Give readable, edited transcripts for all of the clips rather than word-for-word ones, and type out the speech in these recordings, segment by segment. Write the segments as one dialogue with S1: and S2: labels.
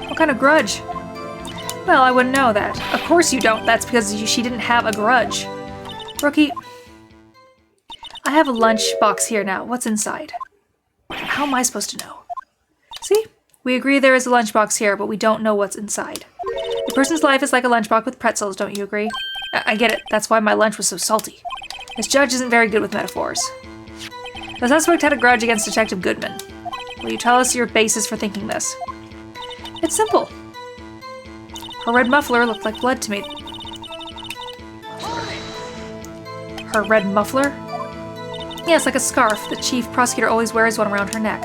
S1: What kind of grudge? Well, I wouldn't know that. Of course you don't. That's because she didn't have a grudge. Rookie, I have a lunch box here now. What's inside? How am I supposed to know? See? We agree there is a lunchbox here, but we don't know what's inside. A person's life is like a lunchbox with pretzels, don't you agree? I get it. That's why my lunch was so salty. This judge isn't very good with metaphors. The suspect had a grudge against Detective Goodman. Will you tell us your basis for thinking this? It's simple. Her red muffler looked like blood to me. Her red muffler? Yes, like a scarf. The chief prosecutor always wears one around her neck.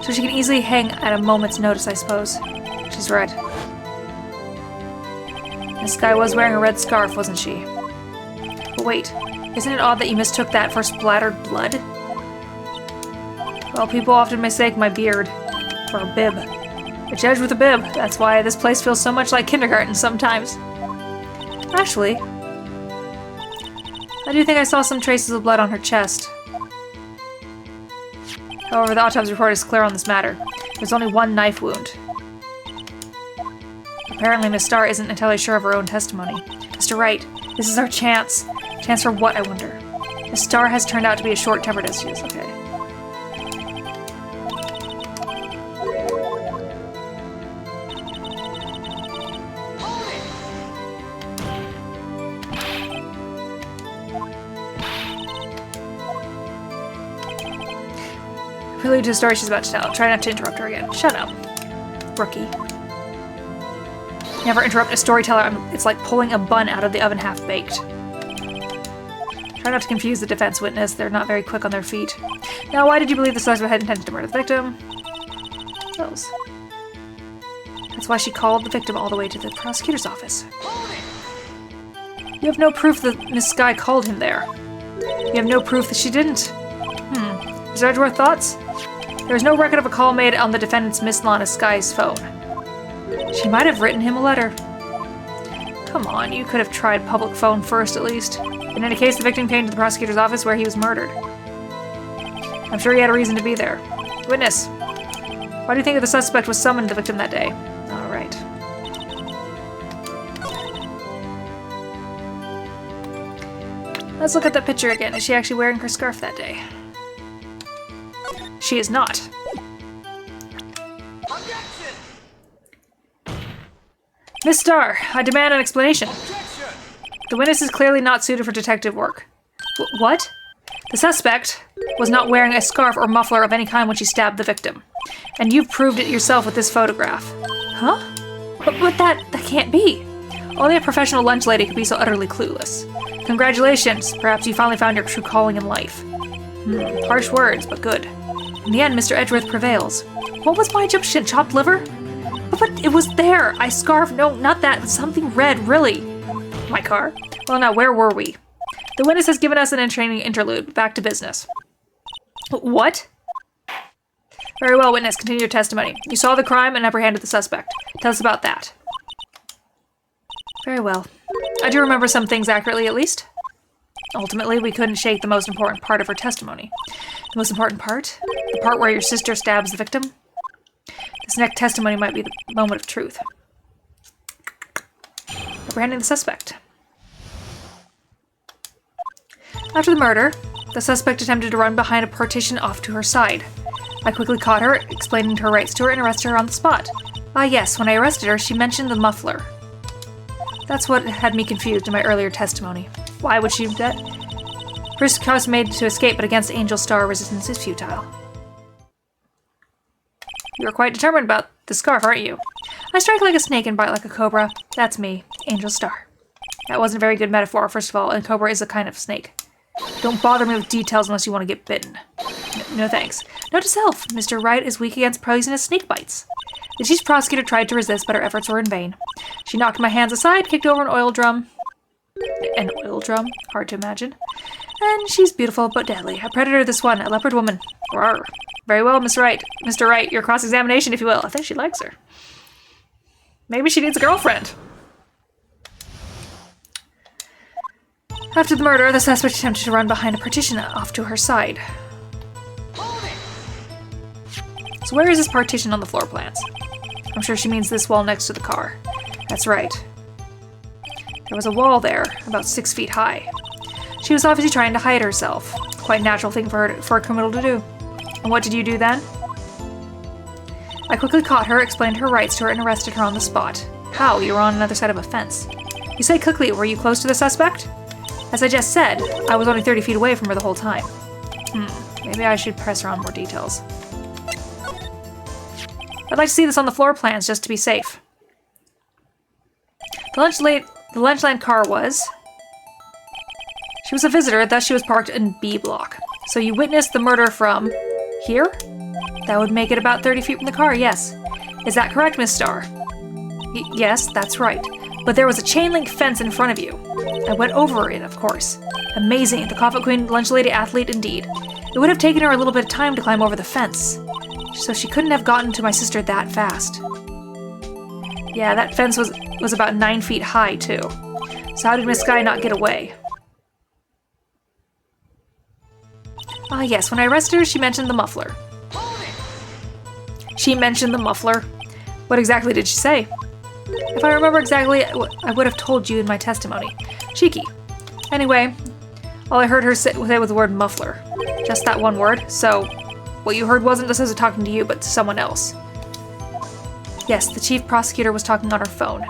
S1: So she can easily hang at a moment's notice, I suppose. She's red. This guy was wearing a red scarf, wasn't she? But wait, isn't it odd that you mistook that for splattered blood? Well, people often mistake my beard for a bib. A judge with a bib. That's why this place feels so much like kindergarten sometimes. Actually, I do think I saw some traces of blood on her chest. However, the autopsy report is clear on this matter. There's only one knife wound. Apparently, Miss Starr isn't entirely sure of her own testimony. Mr. Wright, this is our chance. Chance for what, I wonder? Miss Starr has turned out to be as short-tempered as she is, okay. Prelude to the story she's about to tell. Try not to interrupt her again. Shut up, rookie. Never interrupt a storyteller. It's like pulling a bun out of the oven half-baked. Try not to confuse the defense witness. They're not very quick on their feet. Now, why did you believe the suspect had intended to murder the victim? Those. That's why she called the victim all the way to the prosecutor's office. You have no proof that Miss Skye called him there. You have no proof that she didn't. Mr. Edgeworth, thoughts? There is no record of a call made on the defendant's Miss Lana Skye's phone. She might have written him a letter. Come on, you could have tried public phone first, at least. In any case, the victim came to the prosecutor's office where he was murdered. I'm sure he had a reason to be there. Witness, why do you think that the suspect was summoned to the victim that day? All right. Let's look at that picture again. Is she actually wearing her scarf that day? She is not.
S2: Objection!
S1: Miss Starr, I demand an explanation.
S2: Objection!
S1: The witness is clearly not suited for detective work. What? The suspect was not wearing a scarf or muffler of any kind when she stabbed the victim. And you've proved it yourself with this photograph. Huh? But that can't be. Only a professional lunch lady could be so utterly clueless. Congratulations. Perhaps you finally found your true calling in life. Harsh words, but good. In the end, Mr. Edgeworth prevails. What was my objection? Chopped liver? But it was there. I scarf. No, not that. Something red, really. My car? Well, now, where were we? The witness has given us an entertaining interlude. Back to business. What? Very well, witness. Continue your testimony. You saw the crime and apprehended the suspect. Tell us about that. Very well. I do remember some things accurately, at least. Ultimately, we couldn't shake the most important part of her testimony. The most important part? The part where your sister stabs the victim? This next testimony might be the moment of truth. Apprehending the suspect. After the murder, the suspect attempted to run behind a partition off to her side. I quickly caught her, explaining her rights to her, and arrested her on the spot. Ah yes, when I arrested her, she mentioned the muffler. That's what had me confused in my earlier testimony. Why would she do that? First cause made to escape, but against Angel Star, resistance is futile. You are quite determined about the scarf, aren't you? I strike like a snake and bite like a cobra. That's me, Angel Star. That wasn't a very good metaphor, first of all, and cobra is a kind of snake. Don't bother me with details unless you want to get bitten. No thanks. Note to self, Mr. Wright is weak against poisonous snake bites. The chief prosecutor tried to resist, but her efforts were in vain. She knocked my hands aside, kicked over an oil drum. An oil drum? Hard to imagine. And she's beautiful, but deadly. A predator, this one. A leopard woman. Rawr. Very well, Miss Wright. Mr. Wright, your cross-examination, if you will. I think she likes her. Maybe she needs a girlfriend. After the murder, the suspect attempted to run behind a partition off to her side. So where is this partition on the floor plans? I'm sure she means this wall next to the car. That's right. There was a wall there, about 6 feet high. She was obviously trying to hide herself. Quite a natural thing for a criminal to do. And what did you do then? I quickly caught her, explained her rights to her, and arrested her on the spot. How? You were on another side of a fence. You say quickly, were you close to the suspect? As I just said, I was only 30 feet away from her the whole time. Maybe I should press her on more details. I'd like to see this on the floor plans, just to be safe. The Lunchland car was... She was a visitor, thus she was parked in B block. So you witnessed the murder from... here? That would make it about 30 feet from the car, yes. Is that correct, Miss Starr? Yes, that's right. But there was a chain link fence in front of you. I went over it, of course. Amazing, the Coffin Queen lunch lady athlete indeed. It would have taken her a little bit of time to climb over the fence. So she couldn't have gotten to my sister that fast. Yeah, that fence was about 9 feet high, too. So how did Miss Skye not get away? Ah, yes, when I arrested her, she mentioned the muffler. She mentioned the muffler. What exactly did she say? If I remember exactly, I would have told you in my testimony. Cheeky. Anyway, all I heard her say was the word muffler. Just that one word. So, what you heard wasn't just talking to you, but to someone else. Yes, the chief prosecutor was talking on her phone.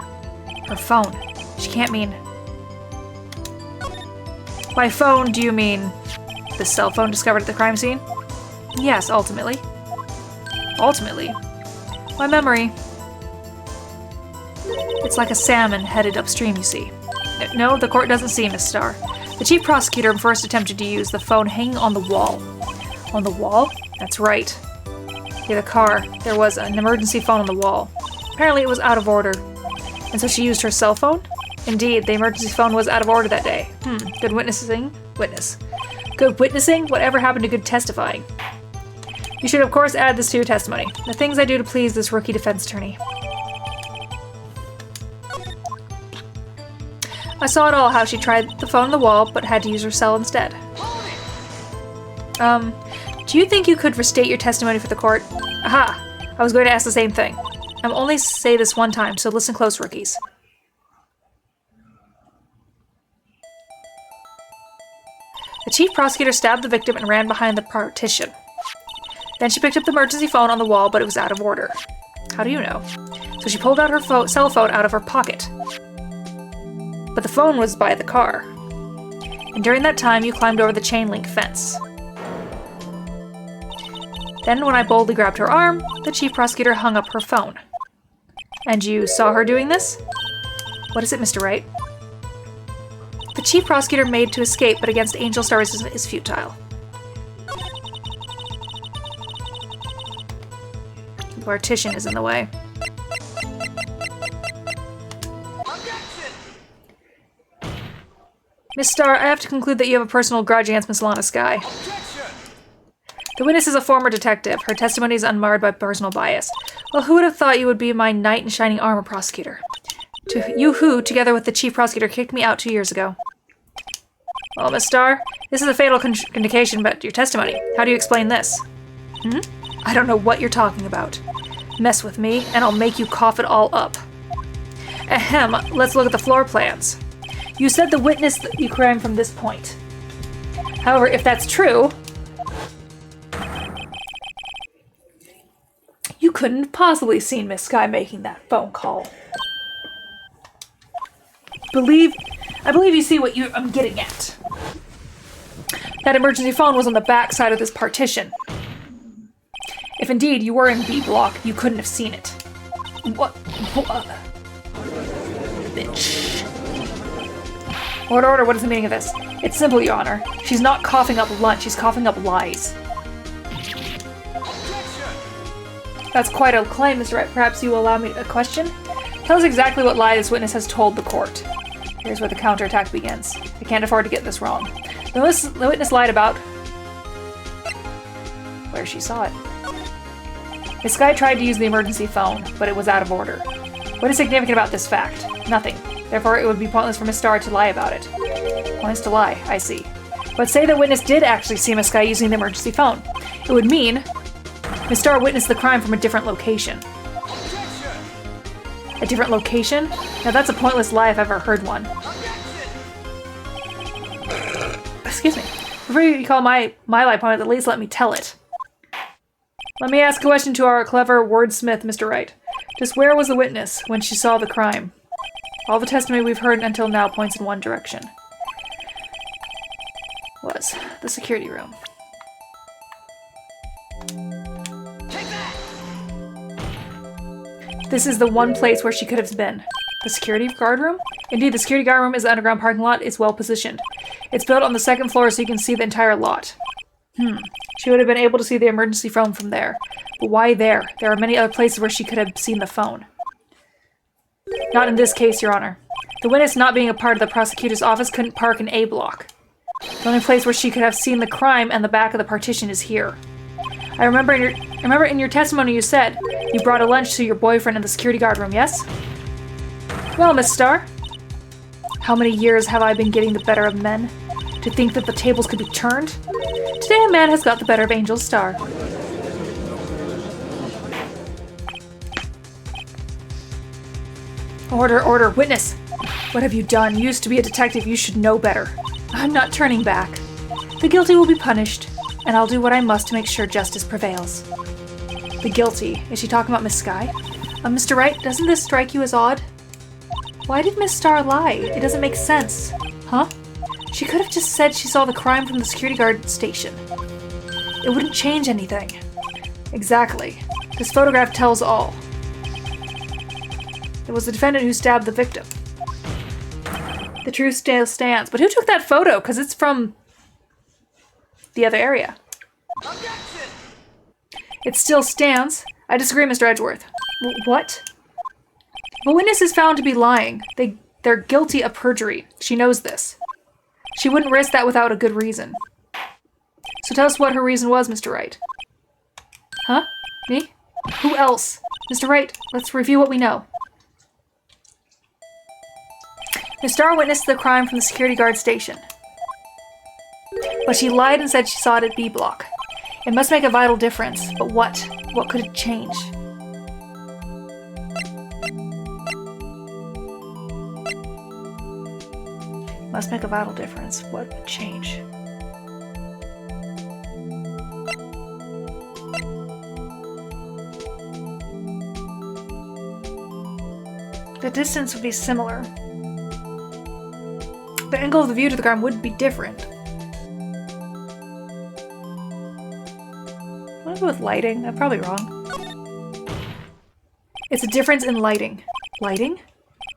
S1: Her phone. She can't mean... By phone, do you mean the cell phone discovered at the crime scene? Yes, ultimately. Ultimately? My memory. It's like a salmon headed upstream, you see. No, the court doesn't see, Miss Starr. The chief prosecutor first attempted to use the phone hanging on the wall. On the wall? That's right. Near the car, there was an emergency phone on the wall. Apparently it was out of order. And so she used her cell phone? Indeed, the emergency phone was out of order that day. Good witnessing? Good witnessing? Whatever happened to good testifying? You should, of course, add this to your testimony. The things I do to please this rookie defense attorney. I saw it all, how she tried the phone on the wall, but had to use her cell instead. Do you think you could restate your testimony for the court? Aha! I was going to ask the same thing. I'm only say this one time, so listen close, rookies. The chief prosecutor stabbed the victim and ran behind the partition. Then she picked up the emergency phone on the wall, but it was out of order. How do you know? So she pulled out her cell phone out of her pocket. But the phone was by the car. And during that time, you climbed over the chain link fence. Then, when I boldly grabbed her arm, the chief prosecutor hung up her phone. And you saw her doing this? What is it, Mr. Wright? The chief prosecutor made to escape, but against Angel Stars is futile. The partition is in the way. Miss Starr, I have to conclude that you have a personal grudge against Miss Lana Skye. The witness is a former detective. Her testimony is unmarred by personal bias. Well, who would have thought you would be my knight in shining armor prosecutor? You who, together with the chief prosecutor, kicked me out 2 years ago. Well, Miss Starr, this is a fatal indication about your testimony. How do you explain this? I don't know what you're talking about. Mess with me, and I'll make you cough it all up. Ahem, let's look at the floor plans. You said the witness that you crime from this point. However, if that's true, you couldn't have possibly seen Miss Skye making that phone call. I believe you see what I'm getting at. That emergency phone was on the back side of this partition. If indeed you were in B block, you couldn't have seen it. What? Bitch. Lord Order, what is the meaning of this? It's simple, Your Honor. She's not coughing up lunch, she's coughing up lies. That's quite a claim, Mr. Wright. Perhaps you will allow me a question? Tell us exactly what lie this witness has told the court. Here's where the counterattack begins. I can't afford to get this wrong. The witness lied about where she saw it. Miss Sky tried to use the emergency phone, but it was out of order. What is significant about this fact? Nothing. Therefore, it would be pointless for Miss Starr to lie about it. Pointless to lie, I see. But say the witness did actually see Miss Sky using the emergency phone. It would mean Miss Starr witnessed the crime from a different location. A different location? Now that's a pointless lie if I've ever heard one. Excuse me. Before you call my lie pointless, at least let me tell it. Let me ask a question to our clever wordsmith, Mr. Wright. Just where was the witness when she saw the crime? All the testimony we've heard until now points in one direction. Was the security room.
S2: Take that!
S1: This is the one place where she could have been. The security guard room? Indeed, the security guard room is the underground parking lot. It's well positioned. It's built on the second floor so you can see the entire lot. She would have been able to see the emergency phone from there. But why there? There are many other places where she could have seen the phone. Not in this case, Your Honor. The witness, not being a part of the prosecutor's office, couldn't park in A block. The only place where she could have seen the crime and the back of the partition is here. I remember in your testimony you said you brought a lunch to your boyfriend in the security guard room, yes? Well, Miss Starr, how many years have I been getting the better of men? To think that the tables could be turned? Today a man has got the better of Angel's Star. Order, order, witness! What have you done? You used to be a detective, you should know better. I'm not turning back. The guilty will be punished, and I'll do what I must to make sure justice prevails. The guilty? Is she talking about Miss Sky? Mr. Wright, doesn't this strike you as odd? Why did Miss Starr lie? It doesn't make sense. Huh? She could have just said she saw the crime from the security guard station. It wouldn't change anything. Exactly. This photograph tells all. It was the defendant who stabbed the victim. The truth still stands. But who took that photo? Because it's from the other area.
S2: Objection!
S1: It still stands. I disagree, Mr. Edgeworth. What? The witness is found to be lying. They're guilty of perjury. She knows this. She wouldn't risk that without a good reason. So tell us what her reason was, Mr. Wright. Huh? Me? Who else? Mr. Wright, let's review what we know. Miss Starr witnessed the crime from the security guard station. But she lied and said she saw it at B block. It must make a vital difference, but what? What could it change? Must make a vital difference. What would change? The distance would be similar. The angle of the view to the crime would be different. I'm gonna go with lighting. I'm probably wrong. It's a difference in lighting. Lighting?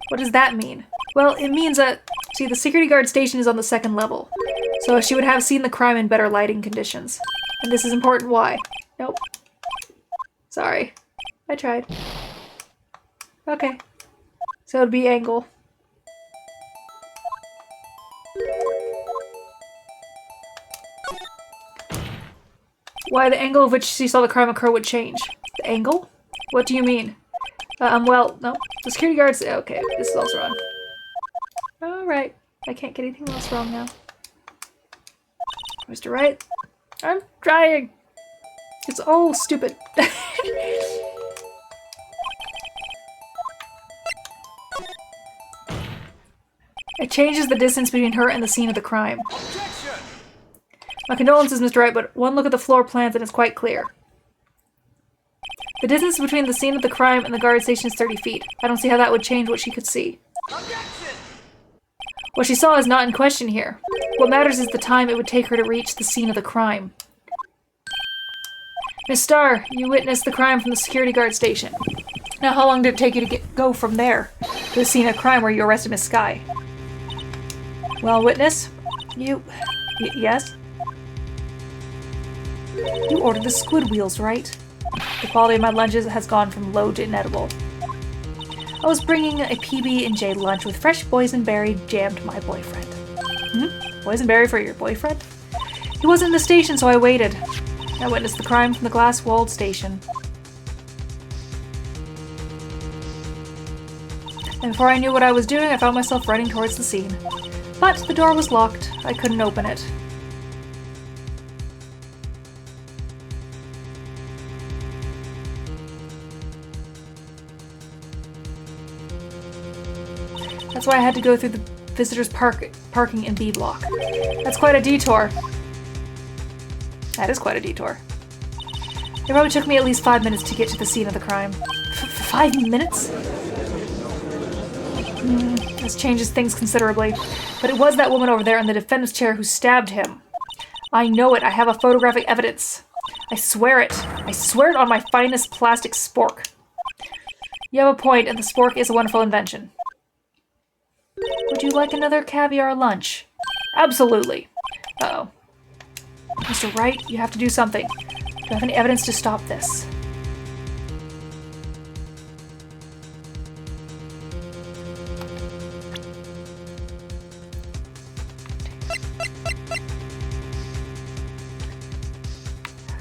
S1: What does that mean? Well, it means that, see, the security guard station is on the second level, so she would have seen the crime in better lighting conditions. And this is important. Why? Nope. Sorry. I tried. Okay. So it'd be angle. Why the angle of which she saw the crime occur would change. The angle? What do you mean? Well, no. The security guards... Okay, this is also wrong. Alright. I can't get anything else wrong now. Mr. Wright? I'm trying! It's all stupid. It changes the distance between her and the scene of the crime.
S2: Objection!
S1: My condolences, Mr. Wright, but one look at the floor plans and it's quite clear. The distance between the scene of the crime and the guard station is 30 feet. I don't see how that would change what she could see.
S2: Objection!
S1: What she saw is not in question here. What matters is the time it would take her to reach the scene of the crime. Miss Starr, you witnessed the crime from the security guard station. Now, how long did it take you to go from there to the scene of crime where you arrested Miss Sky? Well, witness, yes? You ordered the squid wheels, right? The quality of my lunches has gone from low to inedible. I was bringing a PB&J lunch with fresh boysenberry jam to my boyfriend. Boysenberry for your boyfriend? He wasn't in the station, so I waited. I witnessed the crime from the glass-walled station. And before I knew what I was doing, I found myself running towards the scene. But the door was locked. I couldn't open it. That's why I had to go through the visitors' parking in B block. That's quite a detour. That is quite a detour. It probably took me at least 5 minutes to get to the scene of the crime. 5 minutes? This changes things considerably. But it was that woman over there in the defendant's chair who stabbed him. I know it. I have a photographic evidence. I swear it. I swear it on my finest plastic spork. You have a point, and the spork is a wonderful invention. Would you like another caviar lunch? Absolutely. Uh-oh. Mr. Wright, you have to do something. Do you have any evidence to stop this?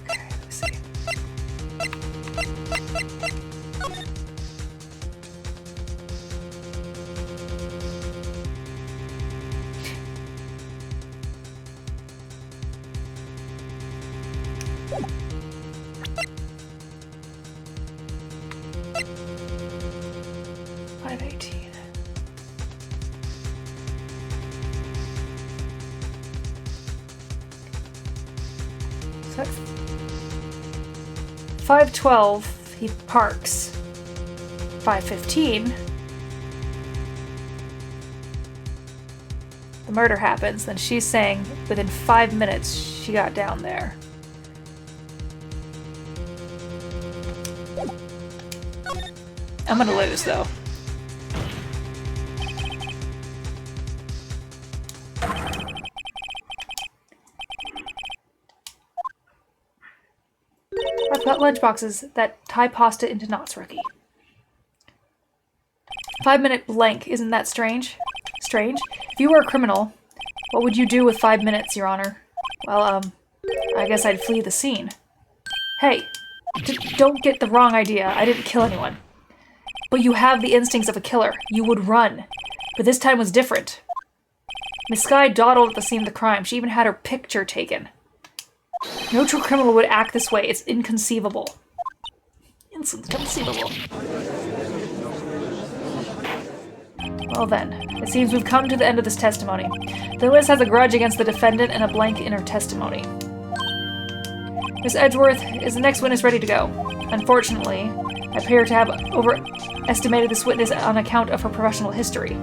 S1: Okay, let's see. So 5:12, he parks. 5:15, the murder happens. Then she's saying within 5 minutes she got down there. I'm gonna lose though. I've got lunchboxes that tie pasta into knots, rookie. 5 minute blank, isn't that strange? Strange? If you were a criminal, what would you do with 5 minutes, Your Honor? Well, I guess I'd flee the scene. Hey, don't get the wrong idea. I didn't kill anyone. But you have the instincts of a killer. You would run. But this time was different. Miss Skye dawdled at the scene of the crime. She even had her picture taken. No true criminal would act this way. It's inconceivable. Inconceivable. Well then, it seems we've come to the end of this testimony. The witness has a grudge against the defendant and a blank in her testimony. Miss Edgeworth is the next witness ready to go. Unfortunately, I appear to have overestimated this witness on account of her professional history.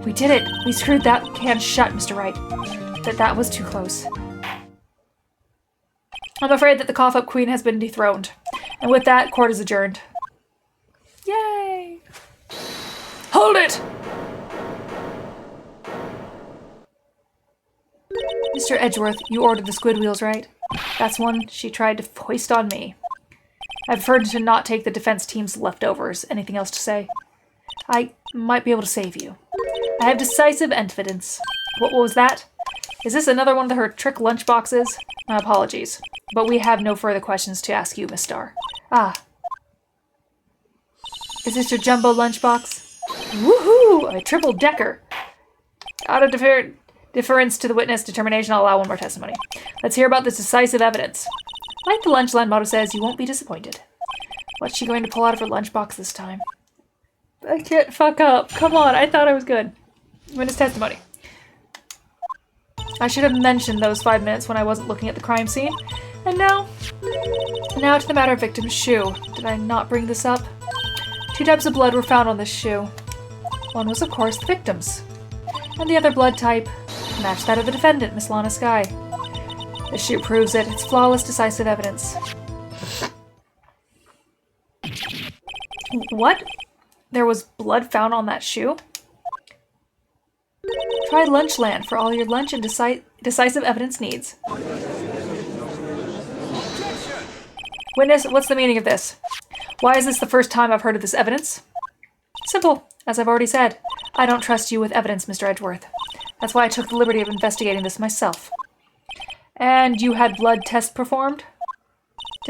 S1: We did it! We screwed that can shut, Mr. Wright. That was too close. I'm afraid that the cough-up queen has been dethroned. And with that, court is adjourned. Yay! Hold it! Mr. Edgeworth, you ordered the squid wheels, right? That's one she tried to foist on me. I preferred to not take the defense team's leftovers. Anything else to say? I might be able to save you. I have decisive evidence. What was that? Is this another one of her trick lunchboxes? My apologies, but we have no further questions to ask you, Miss Starr. Ah. Is this your jumbo lunchbox? Woohoo! A triple decker. Out of deference to the witness determination, I'll allow one more testimony. Let's hear about this decisive evidence. Like the Lunchland motto says, you won't be disappointed. What's she going to pull out of her lunchbox this time? I can't fuck up. Come on, I thought I was good. Witness testimony. I should have mentioned those 5 minutes when I wasn't looking at the crime scene. And now to the matter of victim's shoe. Did I not bring this up? 2 types of blood were found on this shoe. One was, of course, the victim's. And the other blood type matched that of the defendant, Miss Lana Skye. The shoe proves it. It's flawless, decisive evidence. What? There was blood found on that shoe? Try Lunchland for all your lunch and decisive evidence needs. Witness, what's the meaning of this? Why is this the first time I've heard of this evidence? Simple. As I've already said, I don't trust you with evidence, Mr. Edgeworth. That's why I took the liberty of investigating this myself. And you had blood tests performed?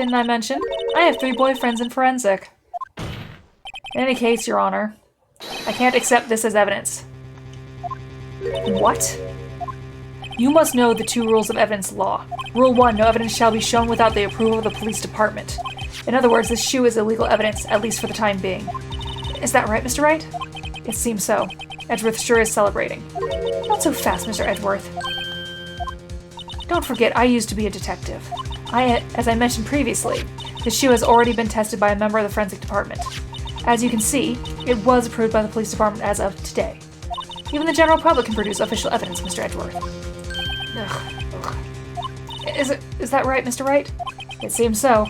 S1: Didn't I mention? I have 3 boyfriends in forensic. In any case, Your Honor, I can't accept this as evidence. What? You must know the 2 rules of evidence law. Rule 1, no evidence shall be shown without the approval of the police department. In other words, this shoe is illegal evidence, at least for the time being. Is that right, Mr. Wright? It seems so. Edgeworth sure is celebrating. Not so fast, Mr. Edgeworth. Don't forget, I used to be a detective. As I mentioned previously, the shoe has already been tested by a member of the forensic department. As you can see, it was approved by the police department as of today. Even the general public can produce official evidence, Mr. Edgeworth. Ugh. Is that right, Mr. Wright? It seems so.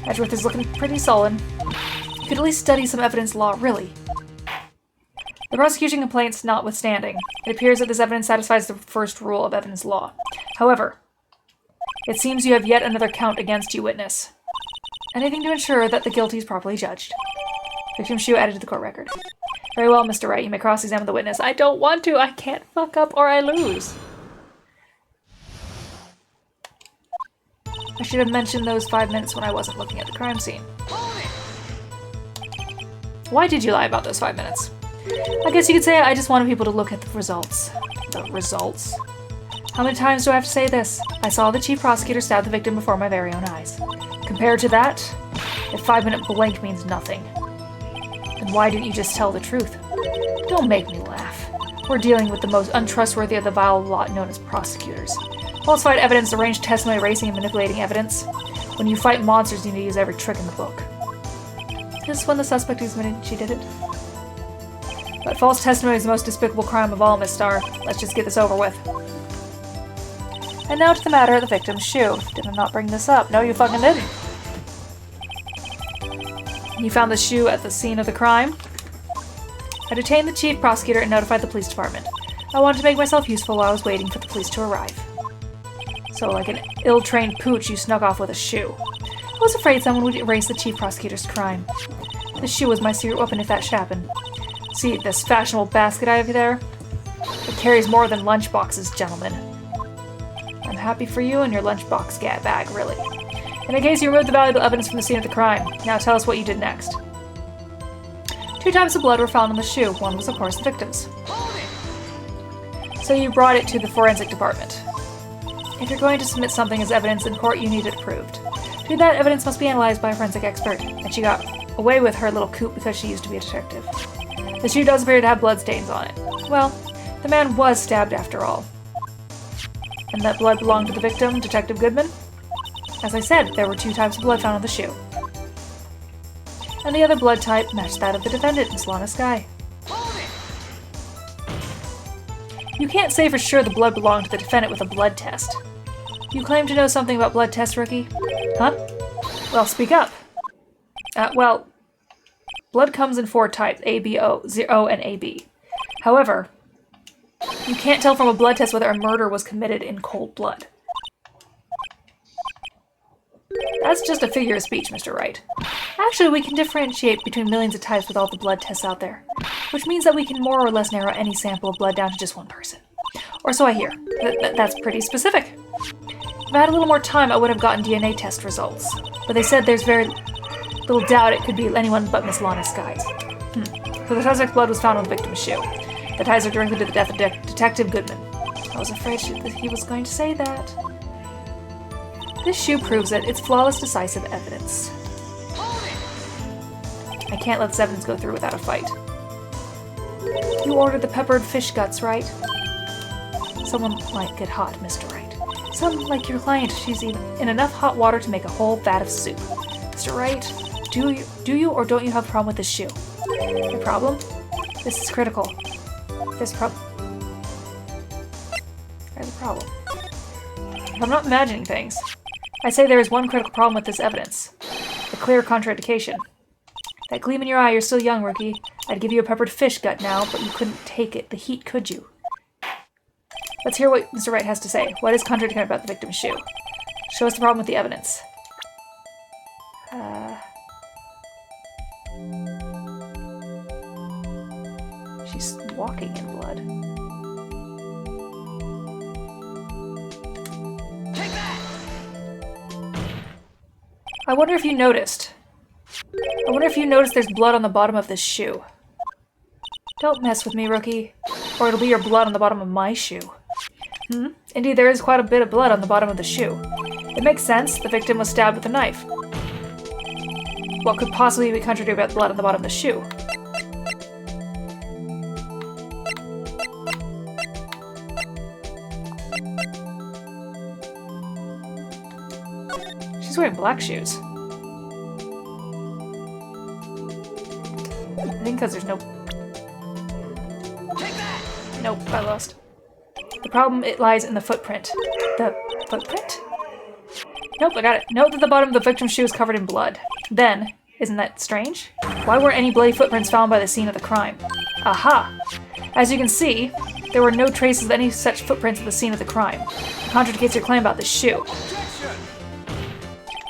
S1: Edgeworth is looking pretty sullen. You could at least study some evidence law, really. The prosecution complaints notwithstanding, it appears that this evidence satisfies the first rule of evidence law. However, it seems you have yet another count against you, witness. Anything to ensure that the guilty is properly judged. Victim shoe added to the court record. Very well, Mr. Wright, you may cross-examine the witness. I don't want to. I can't fuck up or I lose. I should have mentioned those 5 minutes when I wasn't looking at the crime scene. Why did you lie about those 5 minutes? I guess you could say I just wanted people to look at the results. The results? How many times do I have to say this? I saw the chief prosecutor stab the victim before my very own eyes. Compared to that, a 5-minute blank means nothing. Then why didn't you just tell the truth? Don't make me laugh. We're dealing with the most untrustworthy of the vile lot known as prosecutors. Falsified evidence, arranged testimony, erasing and manipulating evidence. When you fight monsters, you need to use every trick in the book. This is when the suspect admitted she did it. But false testimony is the most despicable crime of all, Miss Starr. Let's just get this over with. And now to the matter of the victim's shoe. Did I not bring this up? No, you fucking didn't. You found the shoe at the scene of the crime? I detained the chief prosecutor and notified the police department. I wanted to make myself useful while I was waiting for the police to arrive. So, like an ill-trained pooch, you snuck off with a shoe. I was afraid someone would erase the chief prosecutor's crime. The shoe was my secret weapon if that should happen. See, this fashionable basket I have there? It carries more than lunchboxes, gentlemen. I'm happy for you and your lunchbox bag, really. In any case, you removed the valuable evidence from the scene of the crime. Now tell us what you did next. 2 types of blood were found on the shoe. One was, of course, the victim's. So you brought it to the forensic department. If you're going to submit something as evidence in court, you need it proved. To do that, evidence must be analyzed by a forensic expert, and she got away with her little coup because she used to be a detective. The shoe does appear to have bloodstains on it. Well, the man was stabbed after all. And that blood belonged to the victim, Detective Goodman? As I said, there were 2 types of blood found on the shoe. And the other blood type matched that of the defendant, Miss Lana Skye. You can't say for sure the blood belonged to the defendant with a blood test. You claim to know something about blood tests, rookie? Huh? Well, speak up. Well, blood comes in 4 types, A, B, O, O, and AB. However, you can't tell from a blood test whether a murder was committed in cold blood. That's just a figure of speech, Mr. Wright. Actually, we can differentiate between millions of types with all the blood tests out there, which means that we can more or less narrow any sample of blood down to just 1 person. Or so I hear. That's pretty specific. If I had a little more time, I would have gotten DNA test results. But they said there's very little doubt it could be anyone but Miss Lana Skye's. So the suspect's blood was found on the victim's shoe. That ties her directly to the death of Detective Goodman. I was afraid that he was going to say that. This shoe proves it. It's flawless, decisive evidence. I can't let this evidence go through without a fight. You ordered the peppered fish guts, right? Someone might get hot, Mr. Wright. Some, like your client, she's in enough hot water to make a whole vat of soup. Mr. Wright, do you or don't you have a problem with this shoe? A problem? This is critical. There's a problem. If I'm not imagining things, I say there is one critical problem with this evidence. A clear contradiction. That gleam in your eye, you're still young, rookie. I'd give you a peppered fish gut now, but you couldn't take it. The heat, could you? Let's hear what Mr. Wright has to say. What is contradictory about the victim's shoe? Show us the problem with the evidence. She's walking in blood. Take that! I wonder if you noticed. I wonder if you noticed there's blood on the bottom of this shoe. Don't mess with me, rookie, or it'll be your blood on the bottom of my shoe. Indeed, there is quite a bit of blood on the bottom of the shoe. It makes sense. The victim was stabbed with a knife. What could possibly be contradictory about blood on the bottom of the shoe? She's wearing black shoes. I think because there's no... Nope, I lost. The problem, it lies in the footprint. The footprint? Nope, I got it. Note that the bottom of the victim's shoe is covered in blood. Then, isn't that strange? Why weren't any bloody footprints found by the scene of the crime? Aha! As you can see, there were no traces of any such footprints at the scene of the crime. It contradicts your claim about this shoe.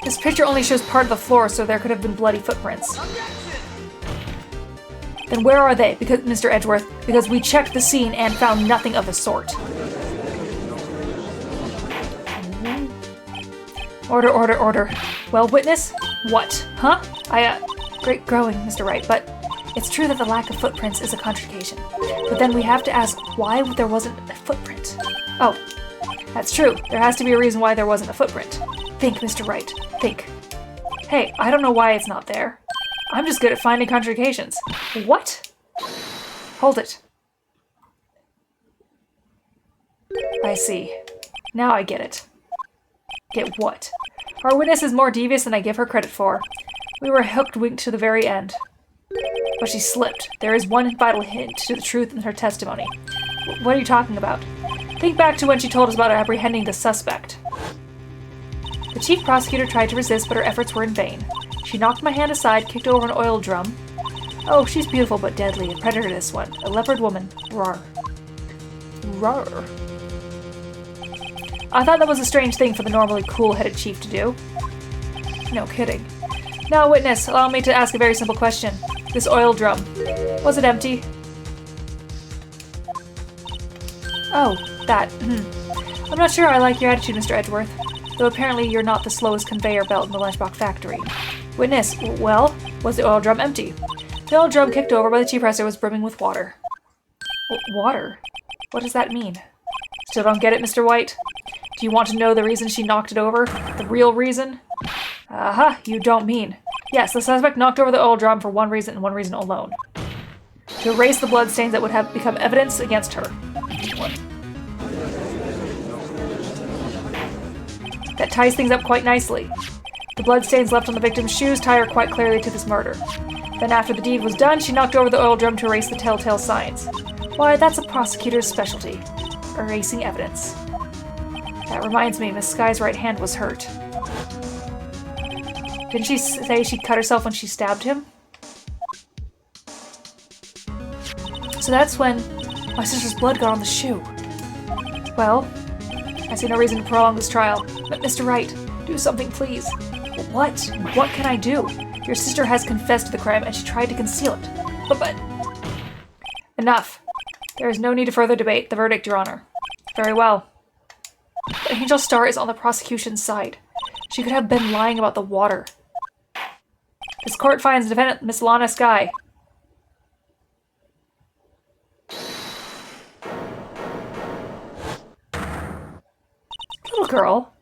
S1: This picture only shows part of the floor, so there could have been bloody footprints. Then where are they, Mr. Edgeworth? Because we checked the scene and found nothing of the sort. Order, order, order. Well, witness? What? Huh? Great growing, Mr. Wright, but it's true that the lack of footprints is a contradiction. But then we have to ask why there wasn't a footprint. Oh, that's true. There has to be a reason why there wasn't a footprint. Think, Mr. Wright. Think. Hey, I don't know why it's not there. I'm just good at finding contradictions. What? Hold it. I see. Now I get it. Get what? Our witness is more devious than I give her credit for. We were hooked to the very end. But she slipped. There is one vital hint to the truth in her testimony. What are you talking about? Think back to when she told us about apprehending the suspect. The chief prosecutor tried to resist, but her efforts were in vain. She knocked my hand aside, kicked over an oil drum. Oh, she's beautiful but deadly, a predator this one. A leopard woman. Rawr. Rawr. I thought that was a strange thing for the normally cool-headed chief to do. No kidding. Now, witness, allow me to ask a very simple question. This oil drum, was it empty? Oh, that. I'm not sure I like your attitude, Mr. Edgeworth. Though apparently you're not the slowest conveyor belt in the lunchbox factory. Witness, well, was the oil drum empty? The oil drum kicked over by the chief presser was brimming with water. Water? What does that mean? Still don't get it, Mr. White? Do you want to know the reason she knocked it over? The real reason? Aha, you don't mean. Yes, the suspect knocked over the oil drum for one reason and one reason alone. To erase the bloodstains that would have become evidence against her. What? That ties things up quite nicely. The bloodstains left on the victim's shoes tie her quite clearly to this murder. Then after the deed was done, she knocked over the oil drum to erase the telltale signs. Why, that's a prosecutor's specialty. Erasing evidence. That reminds me, Miss Sky's right hand was hurt. Didn't she say she cut herself when she stabbed him? So that's when my sister's blood got on the shoe. Well, I see no reason to prolong this trial. But Mr. Wright, do something, please. What? What can I do? Your sister has confessed to the crime and she tried to conceal it. But... Enough. There is no need to further debate the verdict, Your Honor. Very well. But Angel Star is on the prosecution's side. She could have been lying about the water. This court finds the defendant, Miss Lana Sky. Little girl,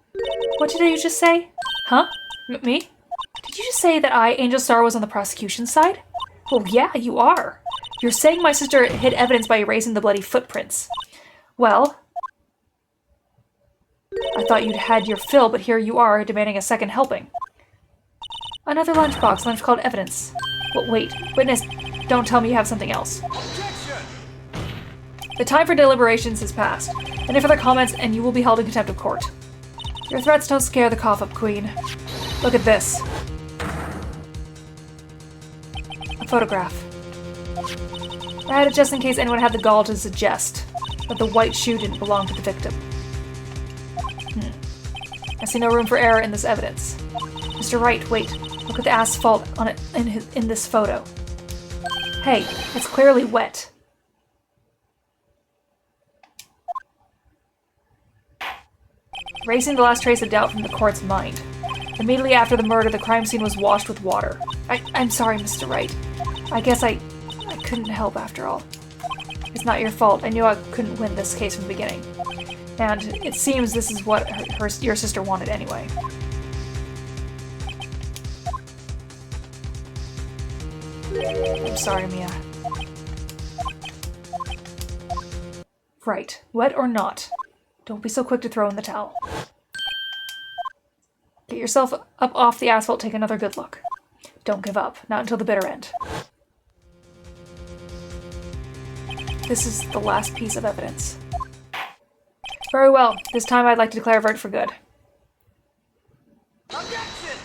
S1: what did you just say? Huh? Me? Did you just say that I, Angel Star, was on the prosecution's side? Well, yeah, you are. You're saying my sister hid evidence by erasing the bloody footprints. Well, I thought you'd had your fill, but here you are, demanding a second helping. Another lunch called evidence. Well, wait, witness, don't tell me you have something else.
S2: Objection!
S1: The time for deliberations has passed. Any further comments, and you will be held in contempt of court. Your threats don't scare the cough up, Queen. Look at this. A photograph. I had it just in case anyone had the gall to suggest that the white shoe didn't belong to the victim. I see no room for error in this evidence. Mr. Wright, wait. Look at the asphalt on it in this photo. Hey, it's clearly wet. Erasing the last trace of doubt from the court's mind. Immediately after the murder, the crime scene was washed with water. I'm sorry, Mr. Wright. I guess I couldn't help after all. It's not your fault. I knew I couldn't win this case from the beginning. And it seems this is what your sister wanted anyway. I'm sorry, Mia. Right. Wet or not, don't be so quick to throw in the towel. Get yourself up off the asphalt, take another good look. Don't give up. Not until the bitter end. This is the last piece of evidence. Very well. This time I'd like to declare a verdict for good.
S2: Objection!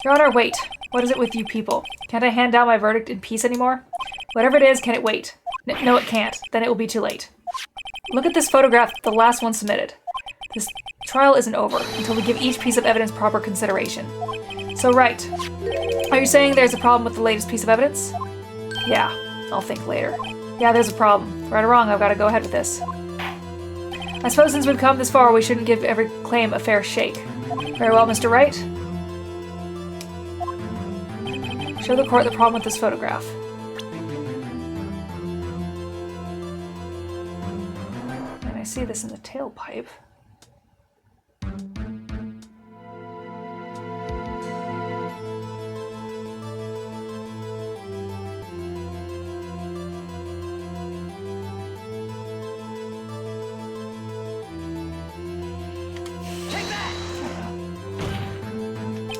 S1: Your Honor, wait. What is it with you people? Can't I hand down my verdict in peace anymore? Whatever it is, can it wait? No, it can't. Then it will be too late. Look at this photograph, the last one submitted. This trial isn't over until we give each piece of evidence proper consideration. So, Wright, are you saying there's a problem with the latest piece of evidence? Yeah, I'll think later. Yeah, there's a problem. Right or wrong, I've got to go ahead with this. I suppose since we've come this far, we shouldn't give every claim a fair shake. Very well, Mr. Wright. Show the court the problem with this photograph. And I see this in the tailpipe.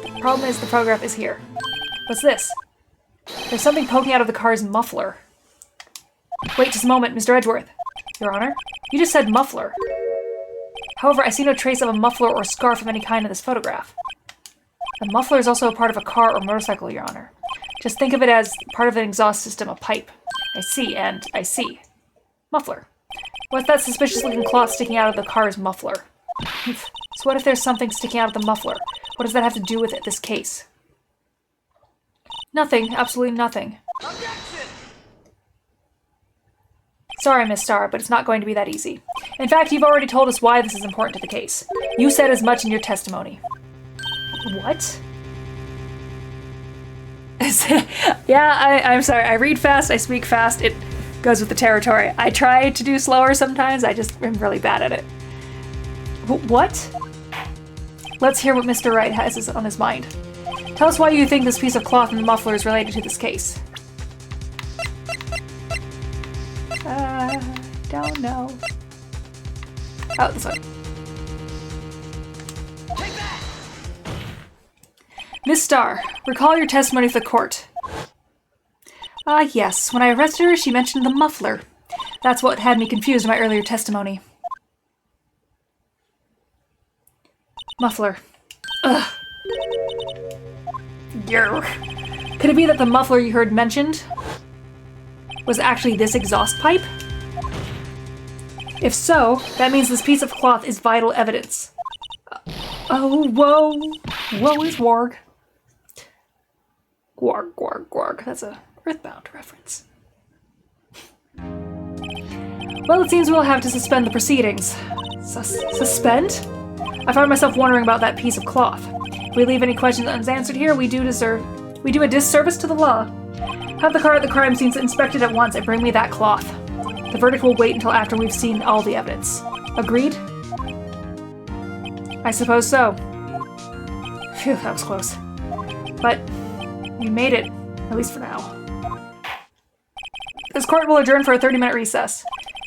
S1: The problem is the photograph is here. What's this? There's something poking out of the car's muffler. Wait just a moment, Mr. Edgeworth. Your Honor, you just said muffler. However, I see no trace of a muffler or scarf of any kind in this photograph. The muffler is also a part of a car or motorcycle, Your Honor. Just think of it as part of an exhaust system, a pipe. I see, and I see. Muffler. What's that suspicious-looking cloth sticking out of the car's muffler? So what if there's something sticking out of the muffler? What does that have to do with it, this case? Nothing. Absolutely nothing.
S2: Objection!
S1: Sorry, Miss Starr, but it's not going to be that easy. In fact, you've already told us why this is important to the case. You said as much in your testimony. What? Yeah, I'm sorry. I read fast, I speak fast. It goes with the territory. I try to do slower sometimes. I just am really bad at it. What? Let's hear what Mr. Wright has on his mind. Tell us why you think this piece of cloth in the muffler is related to this case. Don't know. Oh, this one.
S2: Take that!
S1: Miss Starr, recall your testimony for the court. Yes. When I arrested her, she mentioned the muffler. That's what had me confused in my earlier testimony. Muffler. Ugh. Grr. Could it be that the muffler you heard mentioned was actually this exhaust pipe? If so, that means this piece of cloth is vital evidence. Oh, whoa. Whoa is Warg. Gwarg, Gwarg, Gwarg. That's a Earthbound reference. Well, it seems we'll have to suspend the proceedings. Suspend? I find myself wondering about that piece of cloth. If we leave any questions unanswered here, we do a disservice to the law. Have the car at the crime scene inspected at once and bring me that cloth. The verdict will wait until after we've seen all the evidence. Agreed? I suppose so. Phew, that was close. But we made it, at least for now. This court will adjourn for a 30-minute recess.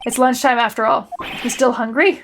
S1: It's lunchtime after all. You still hungry?